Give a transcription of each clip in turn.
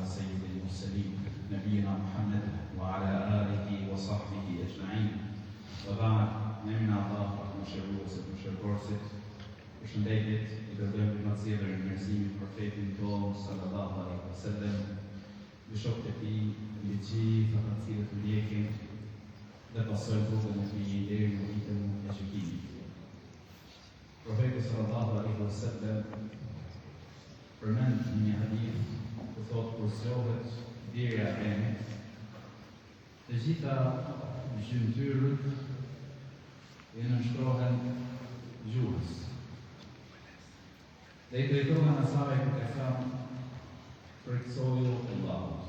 سيد المرسلين نبينا محمد وعلى آله وصحبه أجمعين وبعد نمنا الله mëshirëkorsit, përshëndetjet I dërgojmë për mësjellën e njerëzimit profetin tonë sallallahu alaihi wasallam, bishopët e tij, mbi të gjithë ata të cilët ndjekin dhe pasojnë rrugën e tij deri në ditën e gjykimit. Profeti sallallahu alaihi wasallam përmend një hadith ku thotë kur zgjohet deri e Ademit, të gjitha gjymtyrët I nënshtrohen gjuhës. Dhe I drejtohen asaj këtë e thamë përkësoju Allahut.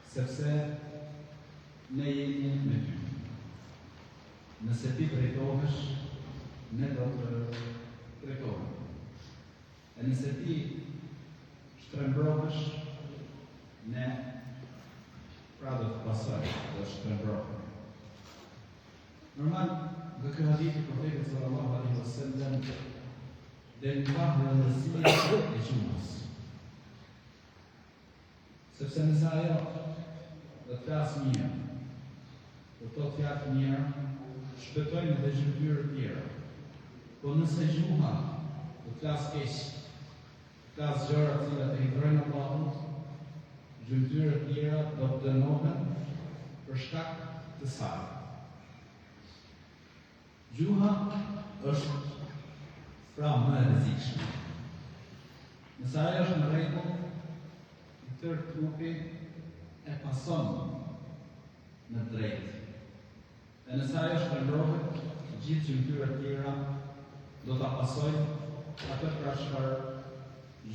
Sepse ne jemi me ty. Nëse ti drejtohesh, ne do të drejtohem. E nëse ti shtrembrohesh, ne pra do të pasojmë, do të shtrembrohem. Normal, dhe këtë hadith I profetit sallallahu alaihi wasallam dhe në pak rëndësia e gjuhës. Sepse nëse ajo dhe të flasë mirë, dhe të fjatë mirë, shpëtojnë edhe gjymtyrë tjera. Po nëse gjuha dhe të flasë keq, të flasë gjëra të cilat e hidhrojnë Allahut, gjymtyrë tjera do të dënohen për shkak të saj. Gjuha është pra më e rrezikshme. Nëse ajo është në rregull, I tërë trupi e pason në drejtë. E nëse ajo shtrembrohet, gjithë gjymtyrat tjera do ta pasojnë atë pra çfarë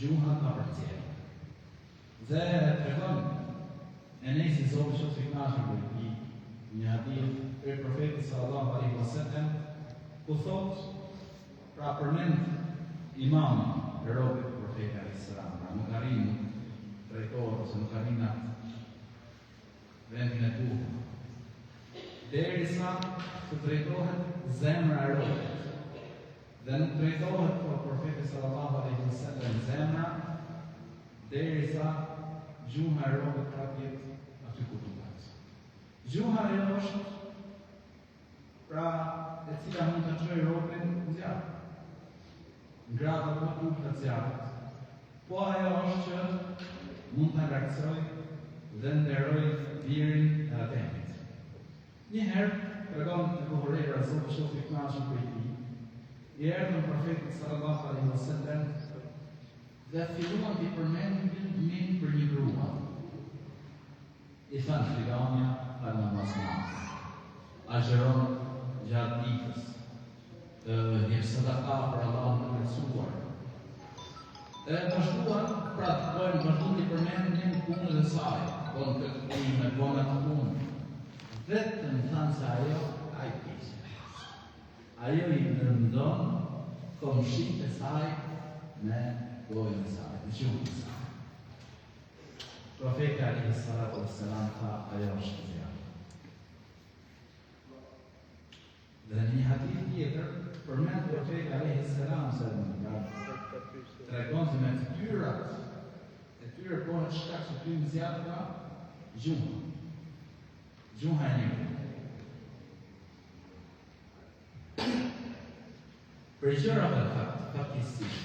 gjuha ka përcjellë. Dhe tregon Enesi Zoti qoftë I kënaqur me I një hadith për profetit sallallahu alaihi wasallam ku thot, pra përmend imami e robët të profetit alaihi salam, pra nuk arrin drejtohet ose nuk arrin atë vendin e duhur. Derisa të drejtohet zemra e robët. Dhe nuk drejtohet për profetit sallallahu alaihi wasallam zemra derisa gjuha e robët pra jetë aty ku duhet. Gjuha e është pra e cila mund të çojë robën në zjarr. Në gradë më të ulët të zjarrit. Po ajo është që mund të lartësojë dhe nderojë lirin e Ademit. Njëherë, tregon të Buhariu Zoti qoftë I kënaqur për I, I erdhën profetit sallallahu alaihi wasallam dhe filluan të përmendin për një grua. I thanë fillanja falë namaz natës, agjeron gjatë ditës, jep sadaka për Allahun të mësuar. E vazhduan, pra të vazhduan të përmendin punën e saj, konë këtë punë, konë atë punë. Vetëm thanë se ajo, ai keqe. Ajo I nëndon komshit e saj me gojën e saj, me gjuhën e saj. Profeti alaihi salatu wassalam tha, ajo është zjarr. Dhe në një hadith tjetër, përmend profeti alaihi salam se tregon se me fytyrat e tyre bëhet shkak se ty në zjarr ka gjuha. Gjuha e njëri. Për gjërave faktikisht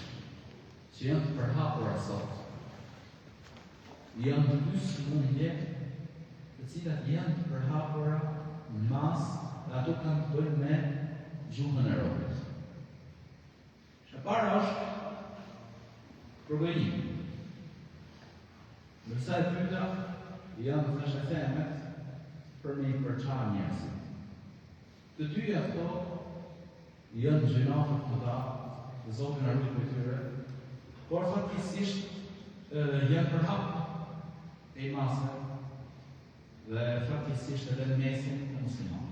që janë të përhapura sot, janë dy sëmundje të cilat janë të përhapura në mas dhe ato kanë të bëjnë me gjuhën e robët. E para është përgojnimi. Ndërsa e dyta janë të thashë themet për me I përçarë njerëzit. Të dyja këto janë gjinafët të da, dhe Zotin na ruaj prej tyre, por faktikisht janë përhapur e masë dhe faktikisht edhe në mesin e muslimanëve.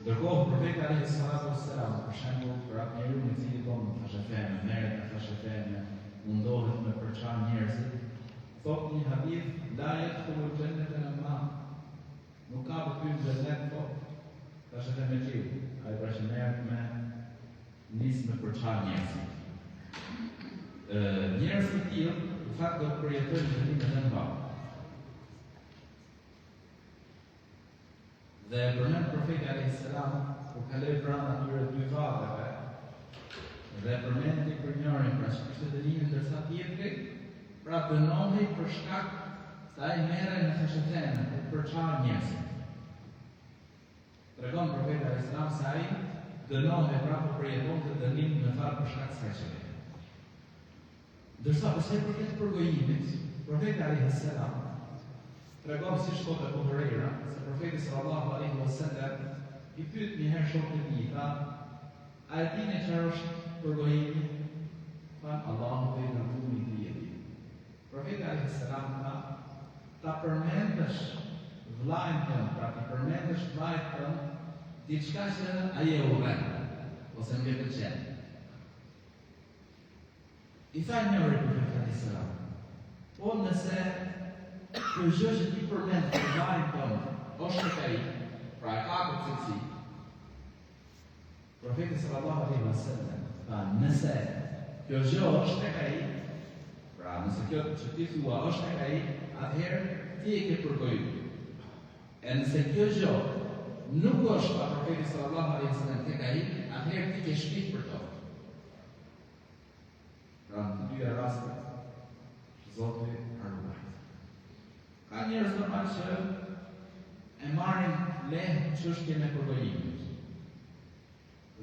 Ndërkohë profeti alaihi salatu wassalam, për shembull, për atë njeriu me cili tonë thashë theme, merret me thashë theme, mundohet me përçarë njerëzit, thot një hadith, la yadkhulul jannata al-man. Nuk ka për ty në xhenet, thot, thashë theme qiu, ai pra që merret me nisë me përçarë njerëzit. Njerëzit të tillë në fakt do të përjetojnë zhvillimin edhe në varë. Dhe përmend profeti alayhis salam kur kaloi pranë atyre dy varreve dhe përmendi për njërin pra që kishte dënimin ndërsa tjetri pra dënohej për shkak se ai merrej në fshetenën për çfarë njerëzit. Tregon profeti alayhis salam se ai dënohej pra për përjetonte dënim në fakt për shkak se ai. Ndërsa pse për këtë përgojimit, profeti alayhis salam tregon si shkota e Buhariu, se profeti sallallahu alaihi wasallam i pyet një herë shokët e tij, tha, a e dini çfarë është përgojimi? Tha, Allahu dhe dërgumi i tij. Profeti alayhis salam tha, ta përmendësh vllajën tënd, pra ti përmendësh vllajën tënd diçka që ai e urren ose më pëlqen. I tha njëri profeti alayhis salam, po nëse kjo gjë që ti përmend për vllajën tënd është tek ai, pra e ka këtë cilësi. Profeti sallallahu alaihi wasallam tha, nëse kjo gjë është tek ai, pra nëse kjo që ti thua është tek ai, atëherë ti e ke përgojur. E nëse kjo gjë nuk është pa profeti sallallahu alaihi wasallam tek ai, atëherë ti ke shpif për to. Pra në të dyja rastet, Zoti ka ruajtur. Ka njerëz normal që e marrin lehtë çështjen e përgojimit.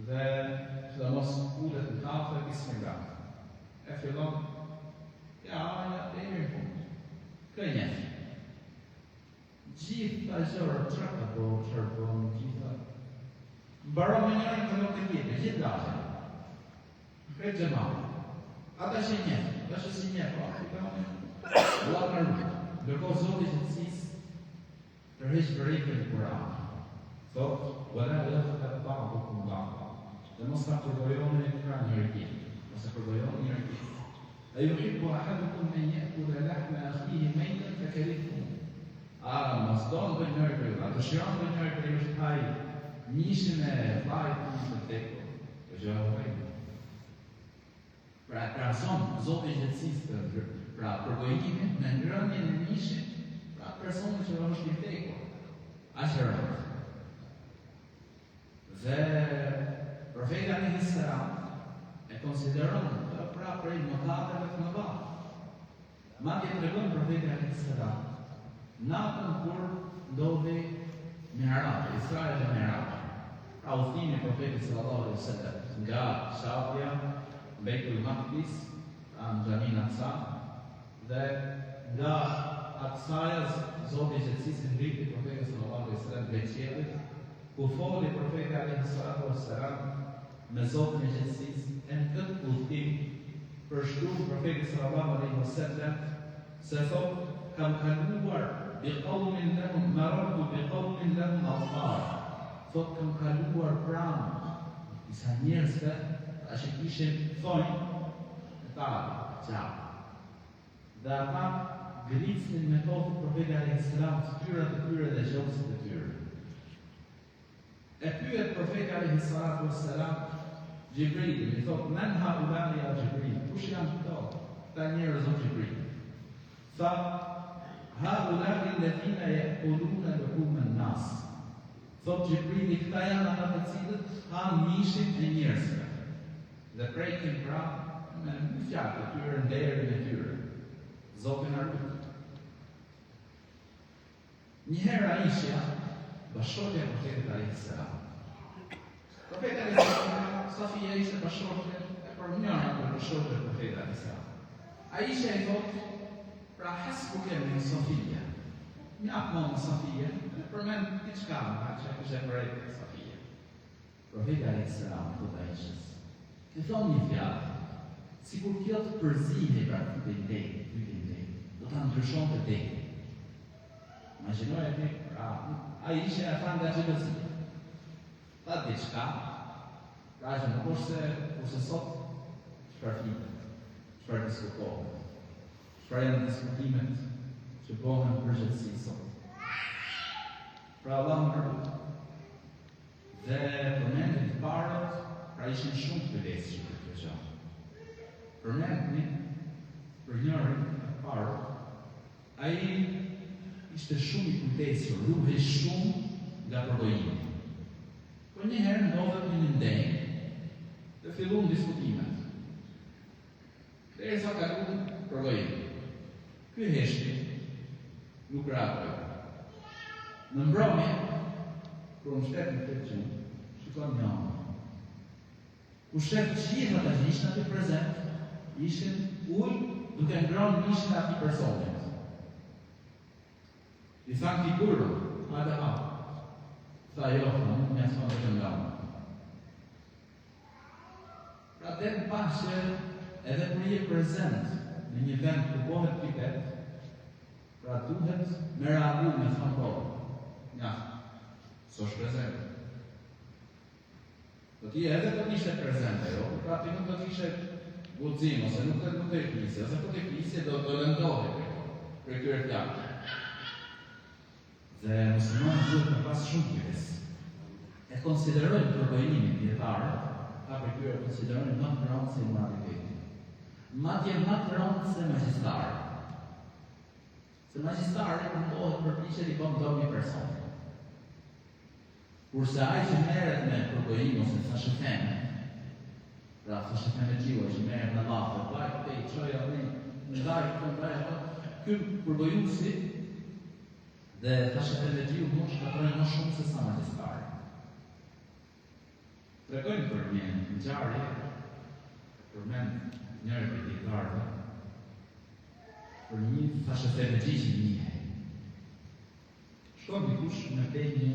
Dhe sidomos ulet në kafe, bismillah. E fillon, ja, deri në fund. Kënjë. Gjitha gjëra çfarë po çfarë gjitha. Mbaron me njërin të nuk e tjetër, gjithë lasën. Këtë xhamat. Ata që njeh, tash si njeh, po, Allah na ruaj. Ndërkohë Zoti i Gjithësisë tërheq vërejtjen e Kuranit. Thot, wala yafqat ba'dukum ba'da. Dhe mos ta përgojoni e Kur'an njëri tjetrin, mos e përgojoni njëri tjetrin. Ayuhibbu ahadukum an ya'kula lahma akhihi maytan fakarihtum. Mos don të njëri për ju, atë shiron të njëri për ju shtaj mishin e vllajt të tekur. Kjo gjë e vërtetë. Pra krahason Zoti i Gjithësisë pra përgojimin me ngrënien e mishit, pra personi që është i vdekur. Aq e rëndë. Dhe profeti alayhis salam e konsideron pra prej mëkateve të mëdha. Madje tregon profeti alayhis salam natën kur ndodhi Mi'raj, Isra dhe Mi'raj. Pra udhëtimi i profetit sallallahu alaihi wasallam nga Shafia Beitul Maqdis në xhamin Aqsa dhe nga Aqsaja Zoti i Gjithësisë ngriti profetin sallallahu alaihi wasallam drejt qiellit, ku foli profeti alaihi wasallam me Zotin e Gjithësisë e në këtë udhëtim përshkruan profeti sallallahu alaihi wasallam se thot kam kaluar bi qawmin lahum marartu bi qawmin lahum afar. Thot kam kaluar pranë disa njerëzve që kishin thonjë e talë, gjallë. Dhe ata gricnin me tokë profeti alayhis salam fytyrat e tyre dhe gjoksit e tyre. E pyet profeti alayhis salam Gjibrilin, i thot, men haulani ya Jibril, kush janë këto? Këta njerëz o Jibril. Tha, haulani alladhina ya'kuluna luhuma an-nas. Thot Jibrili, këta janë ata të cilët hanë mishin e njerëzve. Dhe prekin pra me fjalë të tyre, nderin e tyre. Zoti na ruaj. Një herë Aisha, bashkëshortja e profetit alayhis salam. Profeti alayhis salam, Safia ishte bashkëshortja e përmjëra për bashkëshortja e profetit alayhis salam. Aisha i thot, pra hasbuke min Safia. Mjaft më Safia, përmend diçka nga që është e vërejtë Safia. Profeti alayhis salam thot Aishës, të thonë një fjallë, si kur kjo të përzihe pra të ndejtë, do të ndryshon të dejtë. Imaginoj e ti, a ishe e tha nga gjelëzi. Tha diçka, pra që në kurse sot, qëfar flitet, qëfar diskutohet, qëfar janë diskutimet që bohen përgjithësi sot. Pra Allah më rrët. Dhe përmendit të parët, pra ishin shumë të vedesishëm për këtë gjë. Përmendni për njërin ai ishte shumë i kujdesshëm, ruhej shumë nga përbëjimi. Por një herë ndodhet një ndenjë dhe filluan diskutimet. Derisa kaluan përbëjimi. Ky heshti nuk reagoi. Në mbrëmje, kur më shtet në këtë gjumë, shikon një anë. Ku shtet gjithë ata që ishin aty prezent, ishin ujë duke ngrënë mishin e atij personi. I thanë figurën, hajde hap. Tha jo, nuk më thonë të ngrënë. Pra dhe më pas që edhe kur je prezent në një vend ku bëhet pipet, pra duhet me reagu me thonë po. Ja, s'osh prezent. Do t'i edhe të ishte prezente, jo? Pra ti nuk do t'ishe guxim, ose nuk do të flisje, ose po të flisje do lëndohet për këtyre fjalëve. Dhe muslimanët duhet me pas shumë kujdes. E konsiderojnë përbëjimin dietarët, ka për këtyre konsiderojnë më të rëndë se moraliteti. Madje më të rëndë se magjistari. Se magjistari mundohet përpiqet i bën dëm një personi. Kurse ai që merret me përbëjim ose fashëfeme, pra fashëfeme gjiva që merret në lafë, baj te i çoja në ndarë këtu baj, ky përbëjuesi dhe fashëfeme gjiva mund të shkatrojnë më shumë se sa magjistari. Tregojnë për një ngjarje, përmend njëri prej dietarëve, për një fashëfeme gjë që njihej. Shkon dikush me një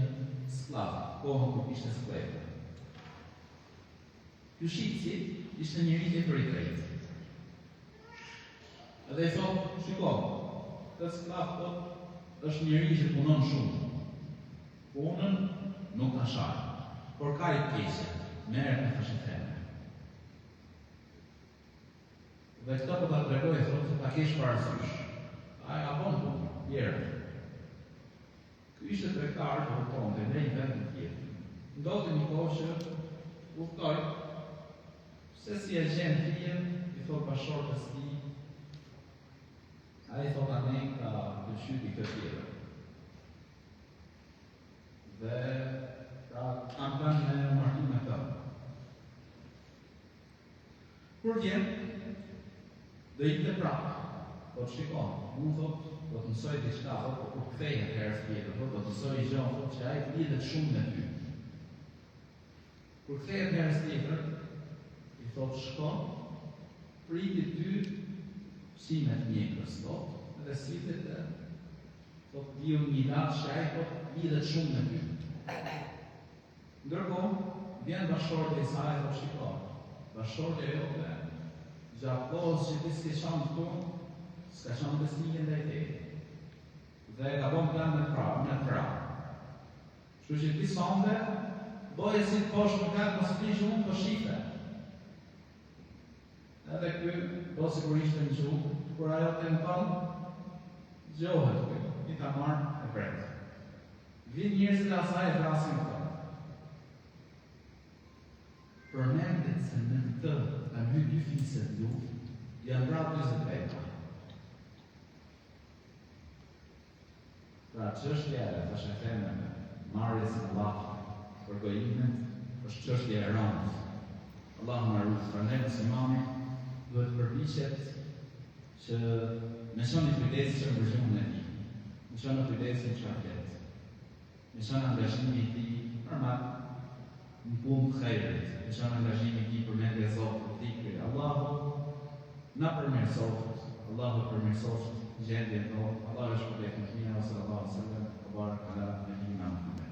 sklav, kohën kur ishte sklev. Ky shitsi ishte njëri tjetër i drejtë. Edhe i thot, shiko, këtë sklav thot është njëri që punon shumë. Punën nuk ka shajë, por ka i keqe, merret me fashëfeme. Dhe këta po ta tregoj, thot se ta kesh parasysh. Ai apo punë, tjerë. Ky ishte tregtar që udhtonte në një vend të tjetër. Ndodhi një kohë që udhtoi, se si e gjen fëmijën, i thot bashortës tij, ai thot anë ka dëshyti këtë tjetër. Dhe pra kam kanë me martim me të. Kur vjen, dhe i të prapë, po të shikon, unë thot, do të mësoj diçka, po kur kthehet herës tjetër, do të mësoj gjë që ai lidhet shumë me ty. Kur kthehet herës tjetër, i thot shkon, priti ty simet mjekës, edhe sitet e thot diu një natë që ai po lidhet shumë me ty. Ndërkohë, vjen bashkëshortja e saj dhe shikon. Bashkëshortja jote, gjatë kohës që ti s'ke qenë këtu, s'ka qenë besnike ndaj teje. Dhe ka bën plan me prapë. Kështu që ti sonde, boje si të poshtë në katë mos prish unë, po shife. Edhe ky, do sigurisht në gjuhë, kur ajo të mëton, gjohet, i ta marrë e bretë. Vin njerëzit e asaj e vrasin këto. Përmendet se në këtë kanë hyrë dy fiset luftë, janë vrarë 20 veta. Pra çështja e fashëfemeve, marrjes në lafë, përgojimet, është çështje e rëndë. Allahu na ruaj, prandaj muslimani duhet përpiqet që me qenë i kujdesshëm për gjuhën e tij, me qenë i kujdesshëm çfarë flet, me qenë angazhimi i tij normal në punë të hajrit, me qenë angazhimi i tij për mendje Zotit, dhikri. Allahu na përmirësoft, Allahu përmirësoft gjendjen tonë. Allah është për të mënyrë, sallallahu alaihi wasallam, wa baraka ala nabiyyina Muhammad.